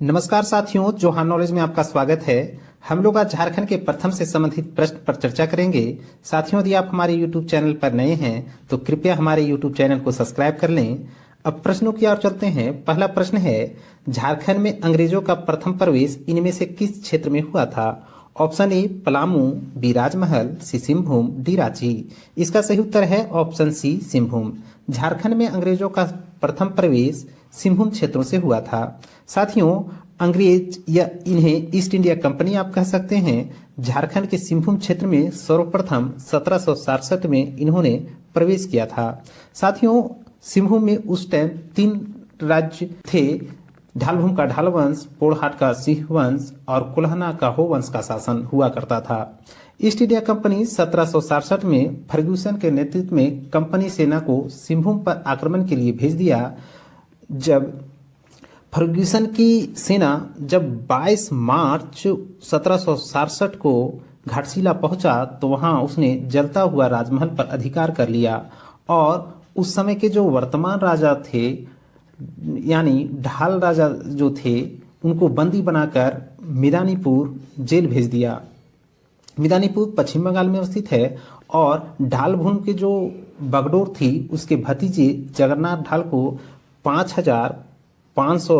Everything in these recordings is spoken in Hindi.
नमस्कार साथियों, जोहान नॉलेज में आपका स्वागत है। हम लोग आज झारखंड के प्रथम से संबंधित प्रश्न पर चर्चा करेंगे। साथियों, यदि आप हमारे YouTube चैनल पर नए हैं तो कृपया हमारे YouTube चैनल को सब्सक्राइब कर लें। अब प्रश्नों की ओर चलते हैं। पहला प्रश्न है, झारखंड में अंग्रेजों का प्रथम प्रवेश इनमें से किस क्षेत्र में हुआ था? ऑप्शन ए पलामू, बी राजमहल, सी सिंहभूम, डी रांची। इसका सही उत्तर है ऑप्शन सी सिंहभूम। झारखंड में अंग्रेजों का प्रथम प्रवेश सिंहभूम क्षेत्रों से हुआ था। साथियों, अंग्रेज या इन्हें ईस्ट इंडिया कंपनी आप कह सकते हैं, झारखंड के सिंहभूम क्षेत्र में सर्वप्रथम 1767 में इन्होंने प्रवेश किया था। साथियों, सिंहभूम में उस टाइम 3 राज्य थे। ढालभूम का ढाल वंश, पोड़हाट का सिंह वंश और कोल्हना का हो वंश का शासन हुआ करता था। ईस्ट इंडिया कंपनी 1767 में फर्ग्यूसन के नेतृत्व में कंपनी सेना को सिंहभूम पर आक्रमण के लिए भेज दिया। जब फर्ग्यूसन की सेना 22 मार्च 1767 को घाटशिला पहुंचा तो वहां उसने जलता हुआ राजमहल पर अधिकार कर लिया और उस समय के जो वर्तमान राजा थे, यानी ढाल राजा जो थे, उनको बंदी बनाकर मिदानीपुर जेल भेज दिया। मिदानीपुर पश्चिम बंगाल में स्थित है और ढालभूम के जो बागडोर थी उसके भतीजे जगन्नाथ ढाल को 5,500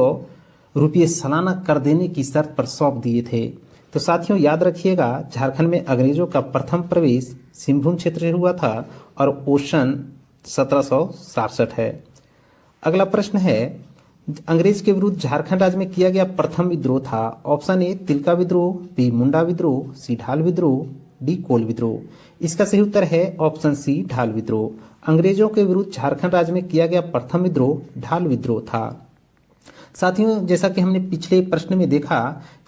रुपये सालाना कर देने की शर्त पर सौंप दिए थे। तो साथियों, याद रखिएगा, झारखंड में अंग्रेजों का प्रथम प्रवेश सिंहभूम क्षेत्र से हुआ था और ओशन 1767 है। अगला प्रश्न है, अंग्रेज के विरुद्ध झारखंड राज्य में किया गया प्रथम विद्रोह था। ऑप्शन ए तिलका विद्रोह, बी मुंडा विद्रोह, सी ढाल विद्रोह, डी कोल विद्रोह। इसका सही उत्तर है ऑप्शन सी ढाल विद्रोह। अंग्रेजों के विरुद्ध झारखंड राज्य में किया गया प्रथम विद्रोह ढाल विद्रोह था। साथियों, जैसा कि हमने पिछले प्रश्न में देखा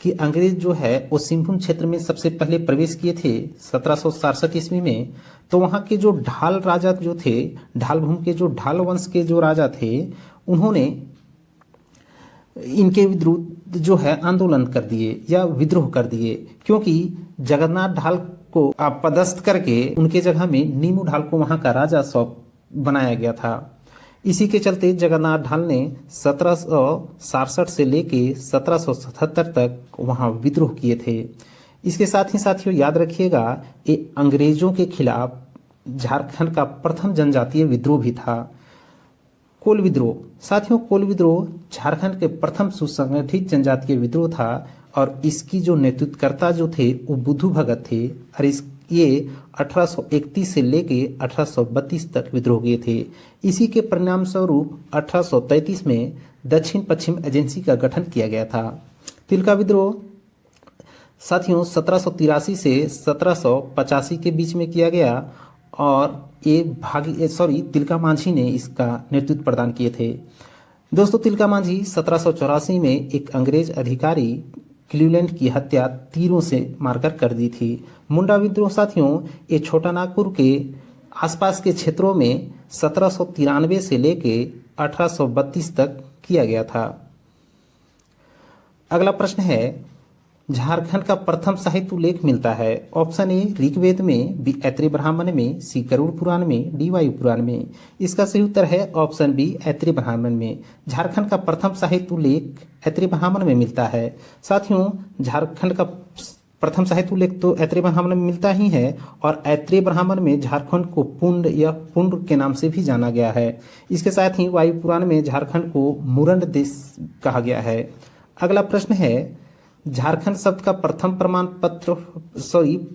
कि अंग्रेज जो है वो सिंहभूम क्षेत्र में सबसे पहले प्रवेश किए थे 1767 ईस्वी में। तो वहां के जो ढाल राजा जो थे, ढालभूम के जो ढाल वंश के जो राजा थे, उन्होंने इनके विरुद्ध जो है आंदोलन कर दिए या विद्रोह कर दिए, क्योंकि जगन्नाथ ढाल को पदस्थ करके उनके जगह में नीमू ढाल को वहां का राजा सौंप बनाया गया था। इसी के चलते जगन्नाथ ढाल ने 1767 से लेके 1777 तक वहां विद्रोह किए थे। इसके साथ ही साथियों, याद रखिएगा, ये अंग्रेजों के खिलाफ झारखंड का प्रथम जनजातीय विद्रोह भी था। कोल विद्रोह, साथियों, कोल विद्रोह झारखंड के प्रथम सुसंगठित जनजातीय विद्रोह था और इसकी जो नेतृत्वकर्ता जो थे वो बुद्धू भगत थे और ये 1831 से लेके 1832 तक विद्रोह किए थे। इसी के परिणाम स्वरूप 1833 में दक्षिण पश्चिम एजेंसी का गठन किया गया था। तिलका विद्रोह साथियों 1783 से 1785 के बीच में किया गया और तिलका मांझी ने इसका नेतृत्व प्रदान किए थे। दोस्तों, तिलका मांझी 1784 में एक अंग्रेज अधिकारी क्लीवलैंड की हत्या तीरों से मारकर कर दी थी। मुंडा विद्रोह साथियों, ये छोटा नागपुर के आसपास के क्षेत्रों में 1793 से लेके 1832 तक किया गया था। अगला प्रश्न है, झारखंड का प्रथम साहित्य उल्लेख मिलता है। ऑप्शन ए ऋग्वेद में, बी ऐत्रेय ब्राह्मण में, सी गरुड़ पुराण में, डी वायु पुराण में। इसका सही उत्तर है ऑप्शन बी ऐत्रेय ब्राह्मण में। झारखंड का प्रथम साहित्य उल्लेख ऐत्रेय ब्राह्मण में मिलता है। साथियों, झारखंड का प्रथम साहित्य उल्लेख तो ऐत्रेय ब्राह्मण में मिलता ही है और ऐत्रेय ब्राह्मण में झारखंड को पुंड या पुंड के नाम से भी जाना गया है। इसके साथ ही वायु पुराण में झारखंड को मुरंड देश कहा गया है। अगला प्रश्न है, झारखंड शब्द का प्रथम प्रमाण पत्र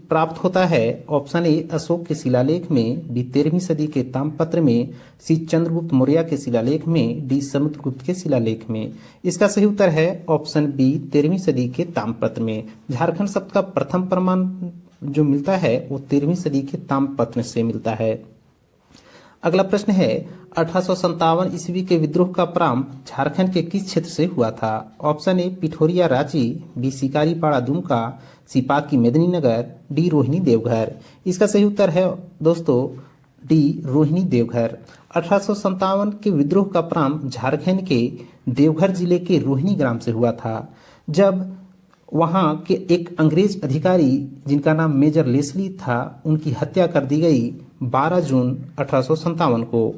प्राप्त होता है। ऑप्शन ए अशोक के शिलालेख में, बी 13वीं सदी के ताम्रपत्र में, सी चंद्रगुप्त मौर्य के शिलालेख में, डी समुद्रगुप्त के शिलालेख में। इसका सही उत्तर है ऑप्शन बी 13वीं सदी के ताम्रपत्र में। झारखंड शब्द का प्रथम प्रमाण जो मिलता है वो 13वीं सदी के ताम्रपत्र से मिलता है। अगला प्रश्न है, 1857 ईस्वी के विद्रोह का प्रारंभ झारखंड के किस क्षेत्र से हुआ था? Option A Pithoria Ranchi, B Shikaripara Dumka, C Paki Medininagar, D Rohini Deoghar. इसका सही उत्तर है दोस्तों डी रोहिणी देवघर। 1857 के विद्रोह का प्रारंभ झारखंड के देवघर जिले के रोहिणी ग्राम से हुआ था, जब वहां के एक अंग्रेज अधिकारी जिनका नाम मेजर लेस्ली था, उनकी हत्या कर दी गई 12 जून 1857 को।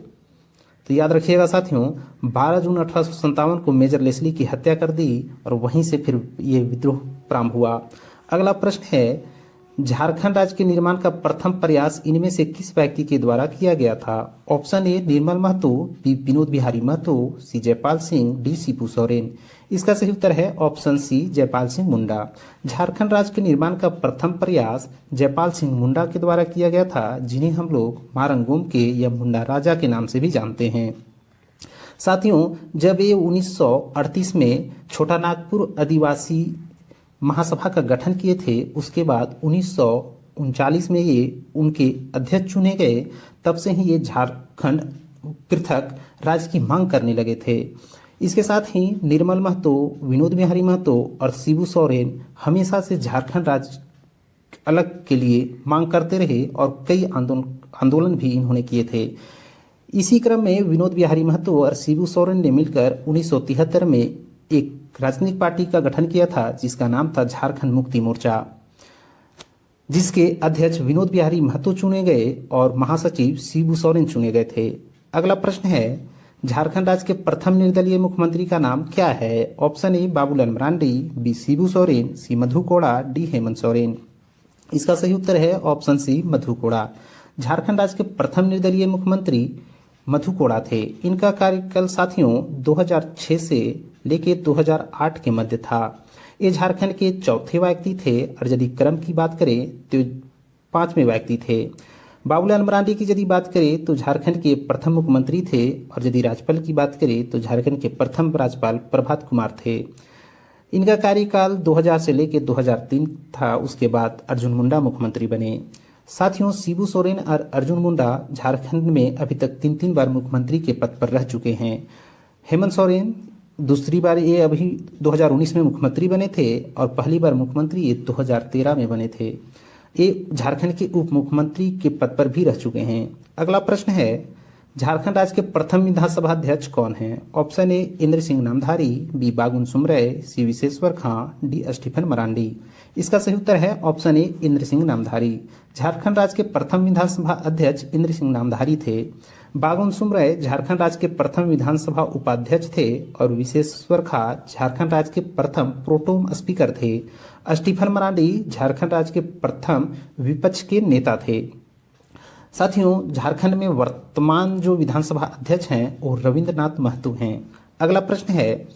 तो याद रखिएगा साथियों, 12 जून 1857 को मेजर लेस्ली की हत्या कर दी और वहीं से फिर ये विद्रोह प्रारंभ हुआ। अगला प्रश्न है, झारखंड राज्य के निर्माण का प्रथम प्रयास इनमें से किस व्यक्ति के द्वारा किया गया था? Option A Nirmal Mahato, B Vinod Bihari Mahato, C Jaipal Singh, D Shibu Soren. इसका सही उत्तर है ऑप्शन सी जयपाल सिंह मुंडा। झारखंड राज्य के निर्माण का प्रथम प्रयास जयपाल सिंह मुंडा के द्वारा किया गया था, जिन्हें हम लोग मारंगोम के या मुंडा राजा के नाम से भी जानते हैं। साथियों, जब ये 1938 में छोटा नागपुर आदिवासी महासभा का गठन किए थे, उसके बाद 1939 में ये उनके अध्यक्ष चुने गए, तब से ही ये झारखंड पृथक राज्य की मांग करने लगे थे। इसके साथ ही निर्मल महतो, विनोद बिहारी महतो और शिबू सोरेन हमेशा से झारखंड राज्य अलग के लिए मांग करते रहे और कई आंदोलन भी इन्होंने किए थे। इसी क्रम में विनोद बिहारी महतो और शिबू सोरेन ने मिलकर 1973 में एक राजनीतिक पार्टी का गठन किया था, जिसका नाम था झारखंड मुक्ति मोर्चा, जिसके अध्यक्ष विनोद बिहारी महतो चुने गए और महासचिव शिबू सोरेन चुने गए थे। अगला प्रश्न है, झारखंड राज्य के प्रथम निर्दलीय मुख्यमंत्री का नाम क्या है? Option A Babulal Marandi, B Shibu Soren, C Madhu Koda, D Hemant Soren. इसका सही उत्तर है ऑप्शन सी मधु कोड़ा। झारखंड राज्य के प्रथम निर्दलीय मुख्यमंत्री मधु कोड़ा थे। इनका कार्यकाल साथियों 2006 से लेके 2008 के मध्य था। ये झारखंड के चौथे व्यक्ति थे और यदि क्रम की बात करें तो पांचवें व्यक्ति थे। बाबूलाल मरांडी की यदि बात करें तो झारखंड के प्रथम मुख्यमंत्री थे और यदि राज्यपाल की बात करें तो झारखंड के प्रथम राज्यपाल प्रभात कुमार थे। इनका कार्यकाल 2000 से लेकर 2003 था। उसके बाद अर्जुन मुंडा मुख्यमंत्री बने। साथियों, शिबू सोरेन और अर्जुन मुंडा झारखंड में अभी तक 3 बार मुख्यमंत्री के पद पर रह चुके हैं। हेमंत सोरेन दूसरी बार ये अभी 2019 में मुख्यमंत्री बने थे और पहली बार मुख्यमंत्री ये 2013 में बने थे। ये झारखंड के उप मुख्यमंत्री के पद पर भी रह चुके हैं। अगला प्रश्न है, झारखंड राज्य के प्रथम विधानसभा अध्यक्ष कौन हैं? Option A Indra Singh Namdhari, B Bagun Sumrai, C Vishweshwar Khan, D Stephen Marandi. इसका सही उत्तर है ऑप्शन ए इंद्र सिंह नामधारी। झारखंड राज्य के प्रथम विधानसभा अध्यक्ष इंद्र सिंह नामधारी थे। बागुन सुमरय झारखंड राज्य के प्रथम विधानसभा उपाध्यक्ष थे और विशेश्वर खां झारखंड राज्य के प्रथम प्रोटोम स्पीकर थे। स्टीफन मरांडी झारखंड राज्य के प्रथम विपक्ष के नेता थे। साथियों, झारखंड में वर्तमान जो विधानसभा अध्यक्ष हैं वो रविंद्रनाथ महतो हैं। अगला प्रश्न है,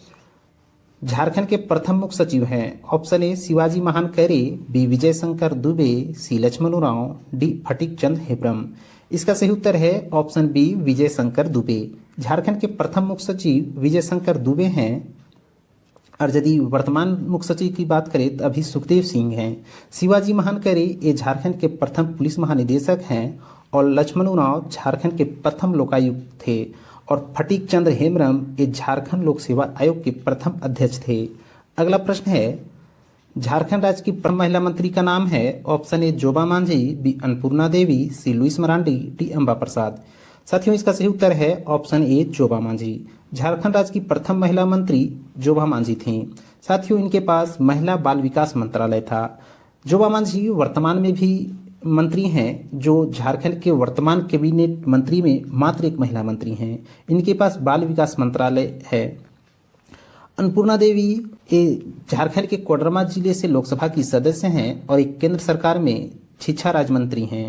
झारखंड के प्रथम मुख्य सचिव हैं। ऑप्शन ए शिवाजी महान कैरे, बी विजय शंकर दुबे, सी लक्ष्मण उरांव, डी फटिक चंद हेम्ब्रम। इसका सही उत्तर है ऑप्शन बी विजय शंकर दुबे। झारखंड के प्रथम मुख्य सचिव विजय शंकर दुबे हैं और यदि वर्तमान मुख्य सचिव की बात करें तो अभी सुखदेव सिंह हैं। शिवाजी महान कैरे ये झारखंड के प्रथम पुलिस महानिदेशक हैं और लक्ष्मण उरांव झारखंड के प्रथम लोकायुक्त थे और फटीक चंद्र हेम्ब्रम ये झारखंड लोक सेवा आयोग के प्रथम अध्यक्ष थे। अगला प्रश्न है, झारखंड राज्य की प्रथम महिला मंत्री का नाम है। Option A Joba Manjhi, B Annapurna Devi, C Louis Marandi, D Amba Prasad. साथियों, इसका सही उत्तर है ऑप्शन ए जोबा मांझी। झारखंड राज्य की प्रथम महिला मंत्री जोबा मांझी थीं। साथियों, इनके पास महिला बाल विकास मंत्रालय था। जोबा मांझी वर्तमान में भी मंत्री हैं, जो झारखंड के वर्तमान कैबिनेट मंत्री में मात्र एक महिला मंत्री हैं। इनके पास बाल विकास मंत्रालय है। अन्नपूर्णा देवी ये झारखंड के कोडरमा जिले से लोकसभा की सदस्य हैं और एक केंद्र सरकार में शिक्षा राज्य मंत्री हैं।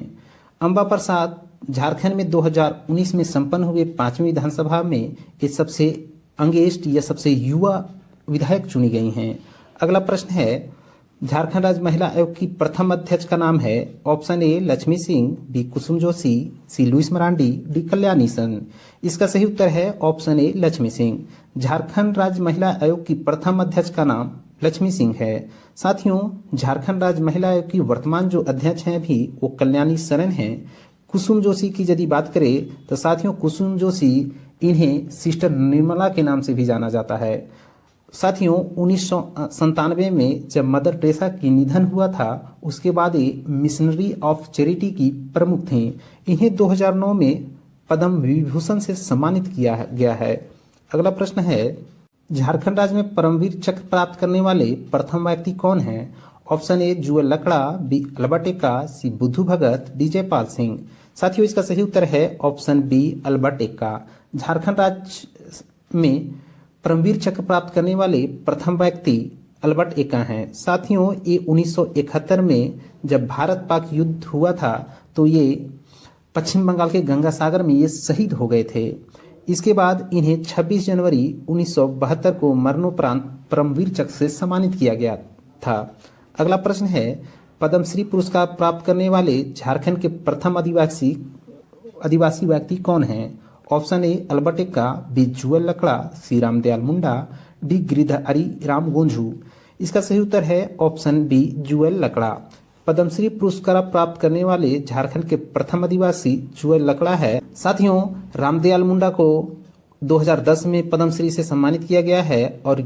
अम्बा प्रसाद झारखंड में 2019 में संपन्न हुए 5वीं विधानसभा में ये सबसे अंगेस्ट या सबसे युवा विधायक चुनी गई हैं। अगला प्रश्न है, झारखंड राज्य महिला आयोग की प्रथम अध्यक्ष का नाम है। Option A Lakshmi Singh, B Kusum Joshi, C Louis Marandi, D Kalyani Sen. इसका सही उत्तर है ऑप्शन ए लक्ष्मी सिंह। झारखंड राज्य महिला आयोग की प्रथम अध्यक्ष का नाम लक्ष्मी सिंह है। साथियों, झारखंड राज्य महिला आयोग की वर्तमान जो अध्यक्ष हैं अभी वो कल्याणी सरन हैं। कुसुम जोशी की यदि बात करें तो साथियों कुसुम जोशी इन्हें सिस्टर निर्मला के नाम से भी जाना जाता है। साथियों, 1997 में जब मदर टेरेसा की निधन हुआ था उसके बाद ये मिशनरी ऑफ चैरिटी की प्रमुख थीं। इन्हें 2009 में पद्म विभूषण से सम्मानित किया गया है। अगला प्रश्न है, झारखंड राज्य में परमवीर चक्र प्राप्त करने वाले प्रथम व्यक्ति कौन हैं? Option A Juel Lakra, B Albert Ekka, C Budhu Bhagat, D Jaipal Singh. साथियों, इसका सही उत्तर है option B Albert Ekka. Jharkhand राज्य में परमवीर चक्र प्राप्त करने वाले प्रथम व्यक्ति अल्बर्ट एक्का हैं। साथियों, ये 1971 में जब भारत पाक युद्ध हुआ था तो ये पश्चिम बंगाल के गंगा सागर में ये शहीद हो गए थे। इसके बाद इन्हें 26 जनवरी 1972 को मरणोपरांत परमवीर चक्र से सम्मानित किया गया था। अगला प्रश्न है, पद्मश्री पुरस्कार प्राप्त करने वाले झारखंड के प्रथम आदिवासी व्यक्ति कौन हैं? Option A Albert Ekka, B Juel Lakra, C Ramdayal Munda, D Giridhari Ram Gonjhu. इसका सही उत्तर है ऑप्शन बी जुएल लकड़ा। पद्मश्री पुरस्कार प्राप्त करने वाले झारखंड के प्रथम आदिवासी जुएल लकड़ा है। साथियों, रामदयाल मुंडा को 2010 में पद्मश्री से सम्मानित किया गया है और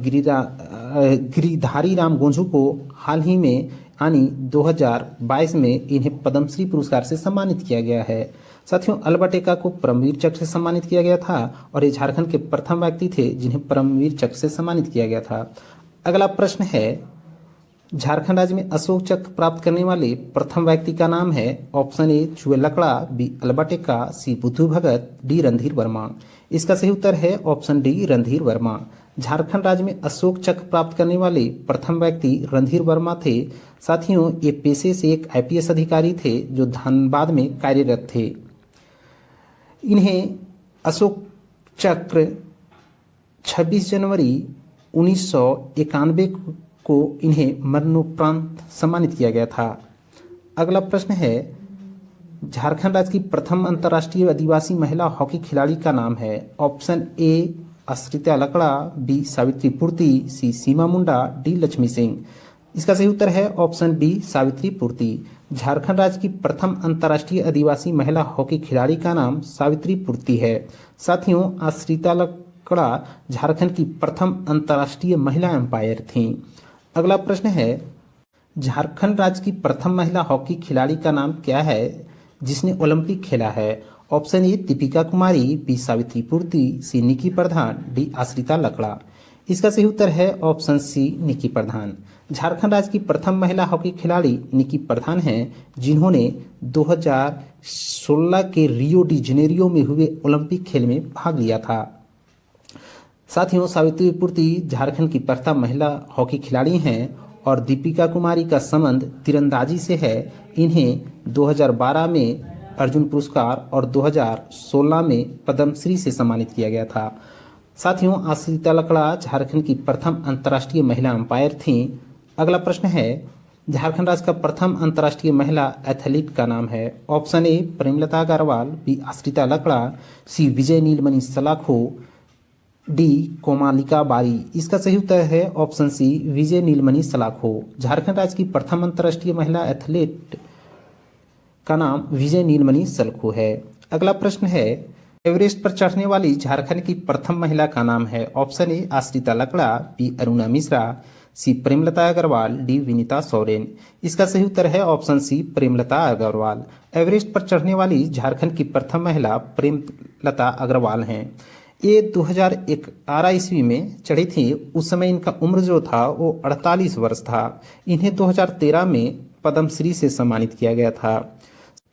गिरिधारी राम गोंझू को हाल ही में यानी 2022 में इन्हें पद्मश्री पुरस्कार से सम्मानित किया गया है। साथियों, अल्बर्ट एक्का को परमवीर चक्र से सम्मानित किया गया था और ये झारखंड के प्रथम व्यक्ति थे जिन्हें परमवीर चक्र से सम्मानित किया गया था। अगला प्रश्न है, झारखंड राज्य में अशोक चक्र प्राप्त करने वाले प्रथम व्यक्ति का नाम है। Option A Juel Lakra, B Albert Ekka, C Budhu Bhagat, D Randhir Verma. इसका सही उत्तर है ऑप्शन डी रणधीर वर्मा। झारखंड राज्य में अशोक चक्र प्राप्त करने वाले प्रथम व्यक्ति रणधीर वर्मा थे। साथियों, ये पेशे से एक आईपीएस अधिकारी थे जो धनबाद में कार्यरत थे। इन्हें अशोक चक्र 26 जनवरी 1991 को इन्हें मरणोपरांत सम्मानित किया गया था। अगला प्रश्न है, झारखंड राज्य की प्रथम अंतर्राष्ट्रीय आदिवासी महिला हॉकी खिलाड़ी का नाम है। Option A Ashrita Lakra, B Savitri Purti, C Seema Munda, D Laxmi Singh. इसका सही उत्तर है ऑप्शन बी सावित्री पूर्ति। झारखंड राज्य की प्रथम अंतर्राष्ट्रीय आदिवासी महिला हॉकी खिलाड़ी का नाम सावित्री पूर्ति है। साथियों, अश्रिता लकड़ा झारखंड की प्रथम अंतर्राष्ट्रीय महिला अंपायर थीं। अगला प्रश्न है, झारखंड राज्य की प्रथम महिला हॉकी खिलाड़ी का नाम क्या है जिसने ओलंपिक खेला है? Option A Deepika Kumari, B Savitri Purti, C Nikki Pradhan, D आश्रिता लकड़ा। इसका सही उत्तर है ऑप्शन सी निकी प्रधान। झारखंड राज्य की प्रथम महिला हॉकी खिलाड़ी निकी प्रधान हैं जिन्होंने 2016 के रियो डी जेनेरियो में हुए ओलंपिक खेल में भाग लिया था। साथियों, सावित्री पूर्ति झारखंड की प्रथम महिला हॉकी खिलाड़ी हैं और दीपिका कुमारी का संबंध तीरंदाजी से है। इन्हें 2012 में अर्जुन पुरस्कार और 2016 में पद्मश्री से सम्मानित किया गया था। साथियों, आश्रिता लकड़ा झारखंड की प्रथम अंतर्राष्ट्रीय महिला अंपायर थीं। अगला प्रश्न है, झारखंड राज्य का प्रथम अंतर्राष्ट्रीय महिला एथलीट का नाम है। Option A Premlata Agarwal, B Ashrita Lakra, C Vijay Neelmani Salakho, D Komalika बारी। इसका सही उत्तर है ऑप्शन सी विजय नीलमणि सलाखो। झारखंड राज्य की प्रथम अंतर्राष्ट्रीय महिला एथलीट का नाम विजय नीलमणि सलाखो है। अगला प्रश्न है, एवरेस्ट पर चढ़ने वाली झारखंड की प्रथम महिला का नाम है। Option A Ashrita Lakra, B Aruna Mishra, C Premlata Agarwal, D Vinita Soren. इसका सही उत्तर है option C Premlata Agarwal. Everest पर चढ़ने वाली झारखंड की प्रथम महिला प्रेमलता अग्रवाल हैं। ये 2011 ईस्वी में चढ़ी थी। उस समय इनका उम्र जो था वो 48 वर्ष था। इन्हें 2013 में पद्मश्री से सम्मानित किया गया था।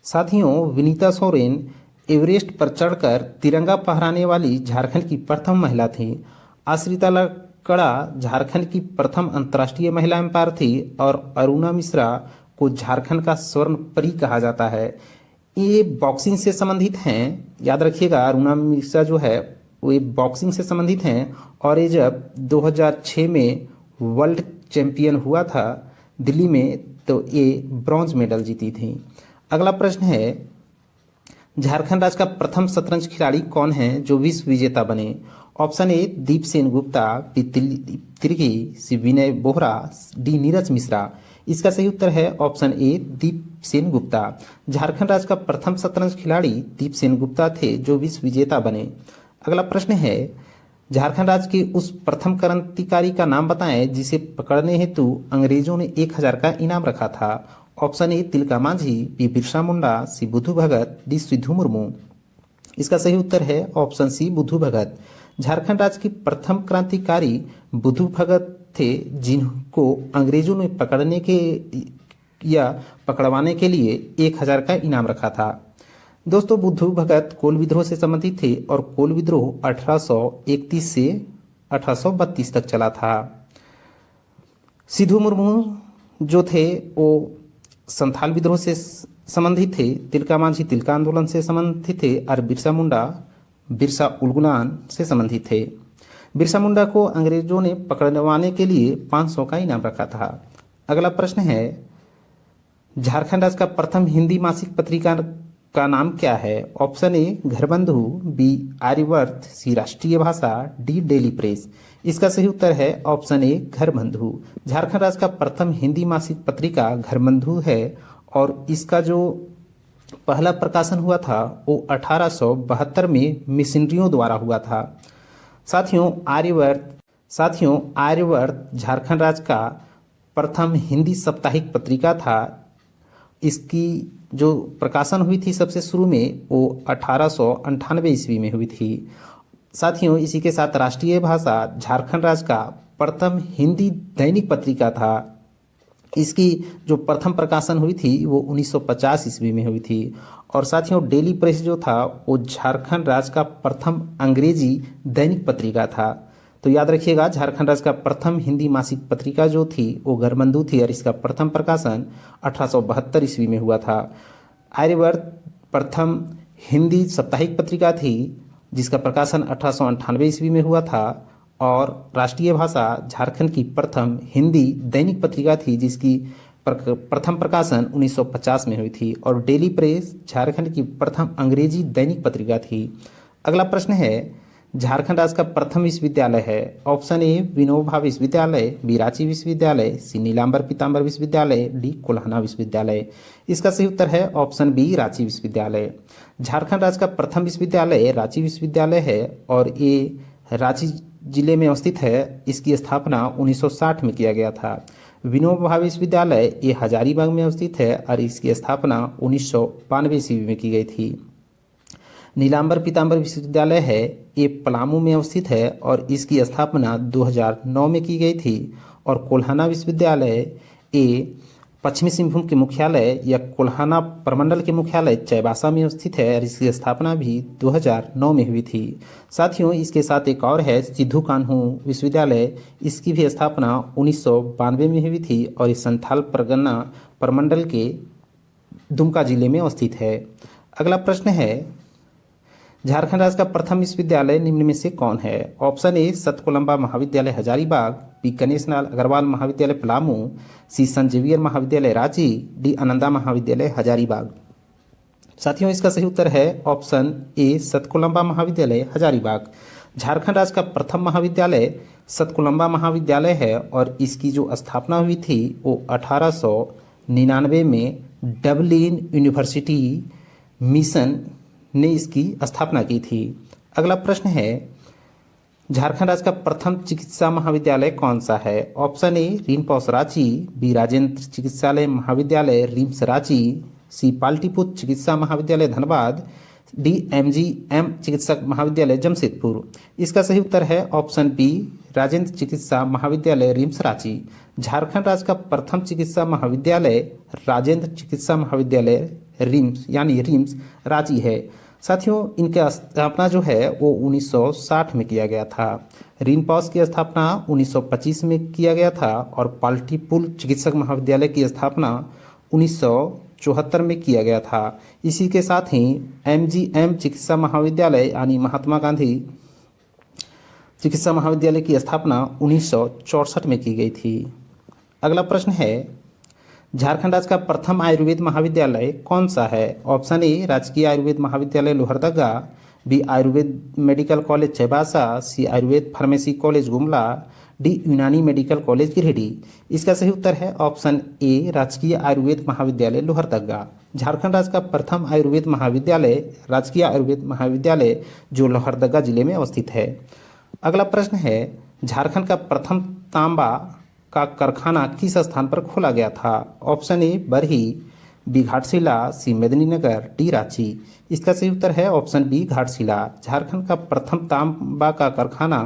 साथियों, विनीता सोरेन एवरेस्ट पर चढ़कर तिरंगा फहराने वाली झारखंड की प्रथम महिला थी। आश्रिता लकड़ा झारखंड की प्रथम अंतर्राष्ट्रीय महिला अंपायर थी और अरुणा मिश्रा को झारखंड का स्वर्ण परी कहा जाता है। ये बॉक्सिंग से संबंधित हैं। याद रखिएगा, अरुणा मिश्रा जो है वो बॉक्सिंग से संबंधित हैं और ये जब 2006 में वर्ल्ड चैंपियन हुआ था दिल्ली में तो ये ब्रॉन्ज मेडल जीती थी। अगला प्रश्न है, झारखंड राज्य का प्रथम शतरंज खिलाड़ी कौन है जो विश्व विजेता बने? Option A Deep Sen Gupta, B Tirkey, C Vinay Bohra, D Neeraj Mishra. इसका सही उत्तर है ऑप्शन ए दीप सेन गुप्ता। झारखंड राज्य का प्रथम शतरंज खिलाड़ी दीप सेन गुप्ता थे जो विश्व विजेता बने। अगला प्रश्न है, झारखंड राज्य के उस प्रथम क्रांतिकारी का नाम बताएं जिसे पकड़ने हेतु अंग्रेजों ने 1000 का इनाम रखा था। Option A Tilka Manjhi, B Birsa Munda, C Budhu Bhagat, D Sidhu Murmu. इसका सही उत्तर है ऑप्शन सी बुद्धू भगत। झारखंड राज्य के प्रथम क्रांतिकारी बुद्धू भगत थे जिनको अंग्रेजों ने पकड़ने के या पकड़वाने के लिए 1000 का इनाम रखा था। दोस्तों बुद्धू भगत कोल विद्रोह से संबंधित थे और कोल विद्रोह 1831 से 1832 तक चला था। सिद्धू मुर्मू जो थे वो संथाल विद्रोह से संबंधित थे, तिलका मांझी तिलका आंदोलन से संबंधित थे और बिरसा मुंडा बिरसा उलगुलान से संबंधित थे। बिरसा मुंडा को अंग्रेजों ने पकड़वाने के लिए 500 का इनाम रखा था। अगला प्रश्न है, झारखंड राज्य का प्रथम हिंदी मासिक पत्रिका का नाम क्या है? ऑप्शन ए घरबंधु, बी आर्यवर्त, सी राष्ट्रीय भाषा, डी डेली प्रेस। इसका सही उत्तर है ऑप्शन ए घरबंधु। झारखंड राज्य का प्रथम हिंदी मासिक पत्रिका घरबंधु है और इसका जो पहला प्रकाशन हुआ था वो 1872 में मिशनरियों द्वारा हुआ था। साथियों आर्यवर्त झारखंड राज्य का प्रथम हिंदी साप्ताहिक पत्रिका था। इसकी जो प्रकाशन हुई थी सबसे शुरू में वो 1898 ईस्वी में हुई थी। साथियों इसी के साथ राष्ट्रीय भाषा झारखंड राज्य का प्रथम हिंदी दैनिक पत्रिका था। इसकी जो प्रथम प्रकाशन हुई थी वो 1950 ईस्वी में हुई थी। और साथियों डेली प्रेस जो था वो झारखंड राज्य का प्रथम अंग्रेजी दैनिक पत्रिका था। तो याद रखिएगा झारखंड राज्य का प्रथम हिंदी मासिक पत्रिका जो थी वो घरबंधु थी और इसका प्रथम प्रकाशन 1872 ईस्वी में हुआ था। आर्यवर्त प्रथम हिंदी साप्ताहिक पत्रिका थी जिसका प्रकाशन 1898 ईस्वी में हुआ था। और राष्ट्रीय भाषा झारखंड की प्रथम हिंदी दैनिक पत्रिका थी जिसकी प्रथम प्रकाशन 1950 में हुई थी। और डेली प्रेस झारखंड की प्रथम अंग्रेजी दैनिक पत्रिका थी। अगला प्रश्न है, झारखंड राज्य का प्रथम विश्वविद्यालय है। ऑप्शन ए विनोबा विश्वविद्यालय, बी रांची विश्वविद्यालय, सी नीलांबर पीताम्बर विश्वविद्यालय, डी कोल्हाना विश्वविद्यालय। इसका सही उत्तर है ऑप्शन बी रांची विश्वविद्यालय। झारखंड राज्य का प्रथम विश्वविद्यालय रांची विश्वविद्यालय है और ये रांची जिले में अवस्थित है। इसकी स्थापना 1960 में किया गया था। विनोबा विश्वविद्यालय ये हजारीबाग में अवस्थित है और इसकी स्थापना 1992 ईस्वी में की गई थी। नीलांबर पीताम्बर विश्वविद्यालय है ये पलामू में अवस्थित है और इसकी स्थापना 2009 में की गई थी। और कोल्हाना विश्वविद्यालय ये पश्चिमी सिंहभूम के मुख्यालय या कोल्हाना प्रमंडल के मुख्यालय चाईबासा में अवस्थित है और इसकी स्थापना भी 2009 में हुई थी। साथियों इसके साथ एक और है सिद्धू कान्हू विश्वविद्यालय। इसकी भी स्थापना 1992 में हुई थी और इस संथाल परगना प्रमंडल के दुमका जिले में अवस्थित है। अगला प्रश्न है, झारखंड राज्य का प्रथम विश्वविद्यालय निम्न में से कौन है? ऑप्शन ए सतकोलंबा महाविद्यालय हजारीबाग, बी गणेश लाल अग्रवाल महाविद्यालय पलामू, सी संत जेवियर महाविद्यालय रांची, डी आनंदा महाविद्यालय हजारीबाग। साथियों इसका सही उत्तर है ऑप्शन ए सतकोलंबा महाविद्यालय हजारीबाग। झारखंड राज्य का प्रथम महाविद्यालय सतकोलंबा महाविद्यालय है और इसकी जो स्थापना हुई थी वो 1899 में डबलिन यूनिवर्सिटी मिशन ने इसकी स्थापना की थी। अगला प्रश्न है, झारखंड राज्य का प्रथम चिकित्सा महाविद्यालय कौन सा है? ऑप्शन ए रिम्पॉस रांची, बी राजेंद्र चिकित्सालय महाविद्यालय रिम्स रांची, सी पाटलिपुत्र चिकित्सा महाविद्यालय धनबाद, डी एमजीएम चिकित्सा महाविद्यालय जमशेदपुर। इसका सही उत्तर है ऑप्शन बी राजेंद्र चिकित्सा महाविद्यालय रिम्स रांची। झारखंड राज्य का प्रथम चिकित्सा महाविद्यालय राजेंद्र चिकित्सा महाविद्यालय रिम्स यानी रिम्स रांची है। साथियों इनका स्थापना जो है वो 1960 में किया गया था। रिम्पॉस की स्थापना 1925 में किया गया था और पाटलिपुत्र चिकित्सक महाविद्यालय की स्थापना 1974 में किया गया था। इसी के साथ ही एमजीएम चिकित्सा महाविद्यालय यानी महात्मा गांधी चिकित्सा महाविद्यालय की स्थापना 1964 में की गई थी। अगला प्रश्न है, झारखंड राज्य का प्रथम आयुर्वेद महाविद्यालय कौन सा है? ऑप्शन ए राजकीय आयुर्वेद महाविद्यालय Lohardaga, B Ayurveda medical college Chaibasa, C Ayurveda pharmacy college Gumla, D Unani medical college Giridih. इसका सही उत्तर है ऑप्शन ए राजकीय आयुर्वेद महाविद्यालय लोहरदगा। झारखंड राज्य का प्रथम आयुर्वेद महाविद्यालय राजकीय आयुर्वेद महाविद्यालय जो लोहरदगा जिले में अवस्थित है। अगला प्रश्न है, झारखंड का प्रथम तांबा का कारखाना किस स्थान पर खोला गया था? Option A Barhi, B Ghatshila, C Medininagar, D Ranchi. इसका सही उत्तर है ऑप्शन बी घाटशिला। झारखंड का प्रथम तांबा का कारखाना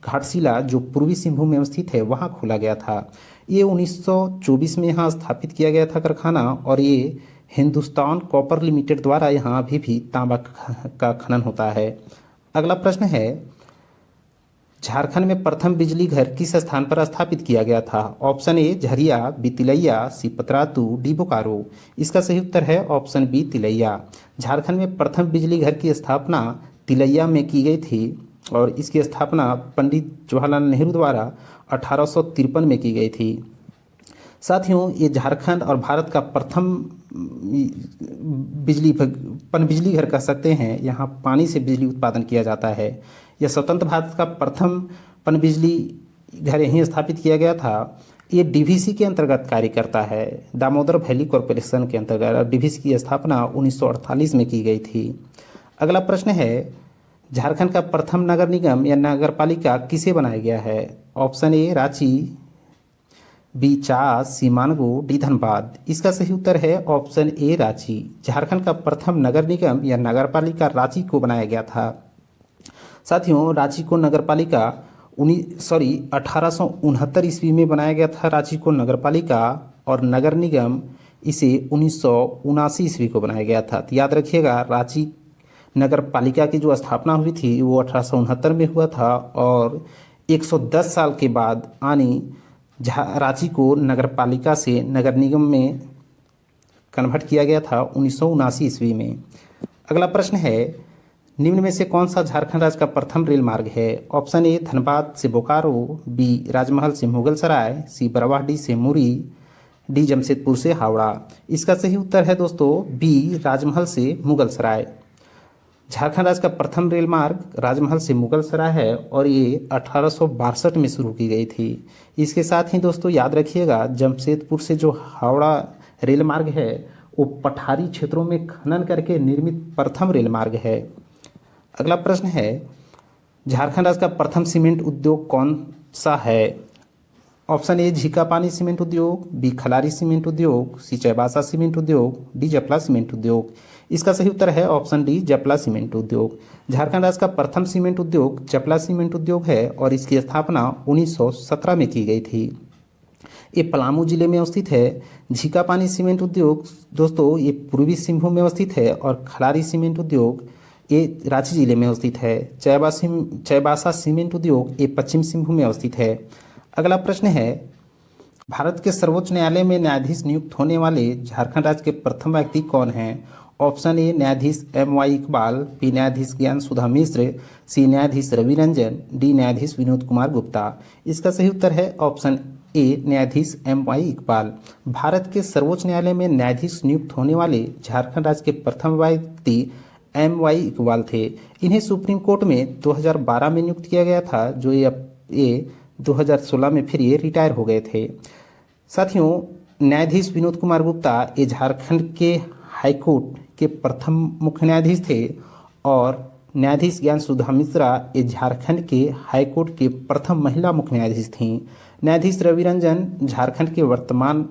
घाटशिला जो पूर्वी सिंहभूम में स्थित है वहां खोला गया था। ये 1924 में यहाँ स्थापित किया गया था कारखाना और ये हिंदुस्तान कॉपर लिमिटेड द्वारा यहाँ अभी भी तांबा का खनन होता है। अगला प्रश्न है, झारखंड में प्रथम बिजली घर किस स्थान पर स्थापित किया गया था? Option A Jharia, B Tilaiya, C Patratu, D Bokaro. इसका सही उत्तर है ऑप्शन बी तिलैया। झारखंड में प्रथम बिजली घर की स्थापना तिलैया में की गई थी और इसकी स्थापना पंडित जवाहरलाल नेहरू द्वारा 1853 में की गई थी। साथियों, ये झारखंड और भारत का प्रथम बिजली घर कह सकते हैं। यहाँ पानी से बिजली उत्पादन किया जाता है। यह स्वतंत्र भारत का प्रथम पनबिजली घर यहीं स्थापित किया गया था। ये डीवीसी के अंतर्गत कार्य करता है, दामोदर वैली कॉरपोरेशन के अंतर्गत। डीवीसी की स्थापना 1948 में की गई थी। अगला प्रश्न है, झारखंड का प्रथम नगर निगम या नगर पालिका किसे बनाया गया है? Option A Ranchi, B Chas, C Mango, D Dhanbad. इसका सही उत्तर है ऑप्शन ए रांची। झारखंड का प्रथम नगर निगम या नगर पालिका रांची को बनाया गया था। साथियों, रांची को नगर पालिका 1869 ईस्वी में बनाया गया था। रांची को नगर पालिका और नगर निगम इसे 1979 ईस्वी को बनाया गया था। तो याद रखिएगा, रांची नगर पालिका की जो स्थापना हुई थी वो 1869 में हुआ था और 110 साल के बाद रांची को नगर पालिका से नगर निगम में कन्वर्ट किया गया था 1979 ईस्वी में। अगला प्रश्न है, निम्न में से कौन सा झारखंड राज्य का प्रथम रेल मार्ग है? ऑप्शन ए धनबाद से बोकारो, बी राजमहल से मुगल सराय, सी बरवाडीह से मुरी, डी जमशेदपुर से हावड़ा। इसका सही उत्तर है दोस्तों बी राजमहल से मुगल सराय। झारखंड राज्य का प्रथम रेल मार्ग राजमहल से मुगल सराय है और ये 1862 में शुरू की गई थी। इसके साथ ही दोस्तों याद रखिएगा, जमशेदपुर से जो हावड़ा रेल मार्ग है वो पठारी क्षेत्रों में खनन करके निर्मित प्रथम रेल मार्ग है। अगला प्रश्न है, झारखंड राज्य का प्रथम सीमेंट उद्योग कौन सा है? ऑप्शन ए झीकापानी सीमेंट उद्योग, बी खलारी सीमेंट उद्योग, सी चाईबासा सीमेंट उद्योग, डी जपला सीमेंट उद्योग। इसका सही उत्तर है ऑप्शन डी जपला सीमेंट उद्योग। झारखंड राज्य का प्रथम सीमेंट उद्योग जपला सीमेंट उद्योग है और इसकी स्थापना 1917 में की गई थी। ये पलामू जिले में अवस्थित है। झीकापानी सीमेंट उद्योग दोस्तों ये पूर्वी सिंहभूम में अवस्थित है और खलारी सीमेंट उद्योग ये रांची जिले में अवस्थित है। चाईबासा सीमेंट उद्योग ये पश्चिम सिंहभूम में अवस्थित है। अगला प्रश्न है, भारत के सर्वोच्च न्यायालय में न्यायाधीश नियुक्त होने वाले झारखंड राज्य के प्रथम व्यक्ति कौन हैं? ऑप्शन ए न्यायाधीश M.Y. इकबाल, बी न्यायाधीश ज्ञान सुधा मिश्र, सी न्यायाधीश रवि रंजन, डी न्यायाधीश विनोद कुमार गुप्ता। इसका सही उत्तर है ऑप्शन ए न्यायाधीश M.Y. इकबाल। भारत के सर्वोच्च न्यायालय में न्यायाधीश नियुक्त होने वाले झारखंड राज्य के प्रथम व्यक्ति M.Y. इकबाल थे। इन्हें सुप्रीम कोर्ट में 2012 में नियुक्त किया गया था, जो ये 2016 में फिर ये रिटायर हो गए थे। साथियों, न्यायाधीश विनोद कुमार गुप्ता ये झारखंड के हाईकोर्ट के प्रथम मुख्य न्यायाधीश थे और न्यायाधीश ज्ञान सुधा मिश्रा ये झारखंड के हाईकोर्ट के प्रथम महिला मुख्य न्यायाधीश थीं। न्यायाधीश रवि रंजन झारखंड के वर्तमान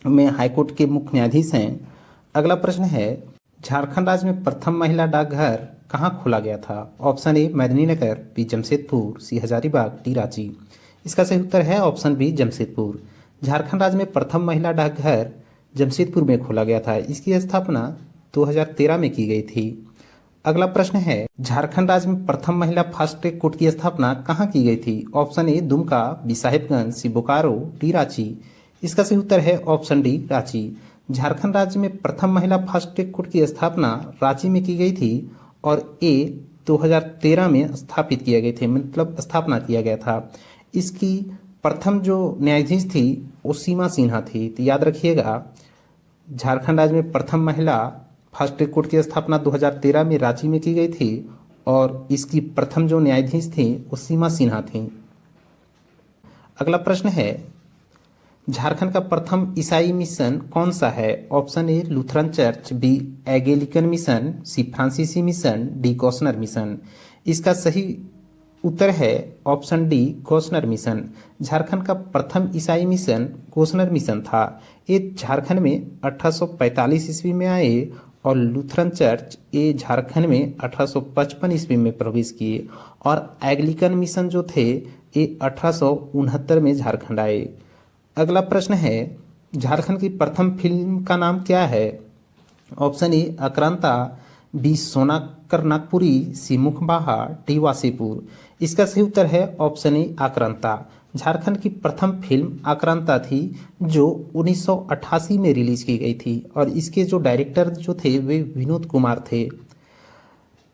में हाईकोर्ट के मुख्य न्यायाधीश हैं। अगला प्रश्न है, झारखंड राज्य में प्रथम महिला डाकघर कहाँ खोला गया था? Option A Medininagar, B Jamshedpur, C Hazaribagh, D Ranchi. इसका सही उत्तर है ऑप्शन बी जमशेदपुर। झारखंड राज्य में प्रथम महिला डाकघर जमशेदपुर में खोला गया था। इसकी स्थापना 2013 में की गई थी। अगला प्रश्न है, झारखंड राज्य में प्रथम महिला फास्ट ट्रैक कोर्ट की स्थापना कहाँ की गई थी? Option A Dumka, B Sahibganj, C Bokaro, D Ranchi. इसका सही उत्तर है ऑप्शन डी रांची। झारखंड राज्य में प्रथम महिला फास्ट ट्रैक कोर्ट की स्थापना रांची में की गई थी और ये 2013 में स्थापित किए गए थे, मतलब स्थापना किया गया था। इसकी प्रथम जो न्यायाधीश थी वो सीमा सिन्हा थी। तो याद रखिएगा, झारखंड राज्य में प्रथम महिला फास्ट ट्रैक कोर्ट की स्थापना 2013 में रांची में की गई थी और इसकी प्रथम जो न्यायाधीश थी वो सीमा सिन्हा थी। अगला प्रश्न है, झारखंड का प्रथम ईसाई मिशन कौन सा है? Option A Lutheran church, B Anglican mission, C फ्रांसीसी मिशन, डी गॉसनर मिशन। इसका सही उत्तर है option D Gossner mission. Jharkhand का प्रथम ईसाई मिशन गॉसनर मिशन था। ये झारखंड में 1845 ईस्वी में आए और लूथरन चर्च ये झारखंड में 1855 ईस्वी में प्रवेश किए और एंगेलिकन मिशन जो थे ये 1869 में झारखंड आए। अगला प्रश्न है, झारखंड की प्रथम फिल्म का नाम क्या है? ऑप्शन ए आक्रांता, बी सोनाकर नागपुरी, सी मुखबाहा, डी वासीपुर। इसका सही उत्तर है ऑप्शन ए आक्रांता। झारखंड की प्रथम फिल्म आक्रांता थी जो 1988 में रिलीज की गई थी और इसके जो डायरेक्टर जो थे वे विनोद कुमार थे।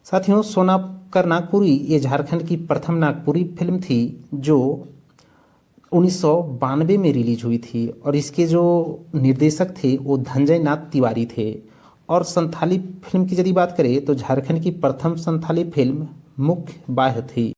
साथियों, सोनाकर नागपुरी ये झारखंड की प्रथम नागपुरी फिल्म थी जो 1992 में रिलीज हुई थी और इसके जो निर्देशक थे वो धंजय नाथ तिवारी थे। और संथाली फिल्म की यदि बात करें तो झारखंड की प्रथम संथाली फिल्म मुख्य बाह्य थी।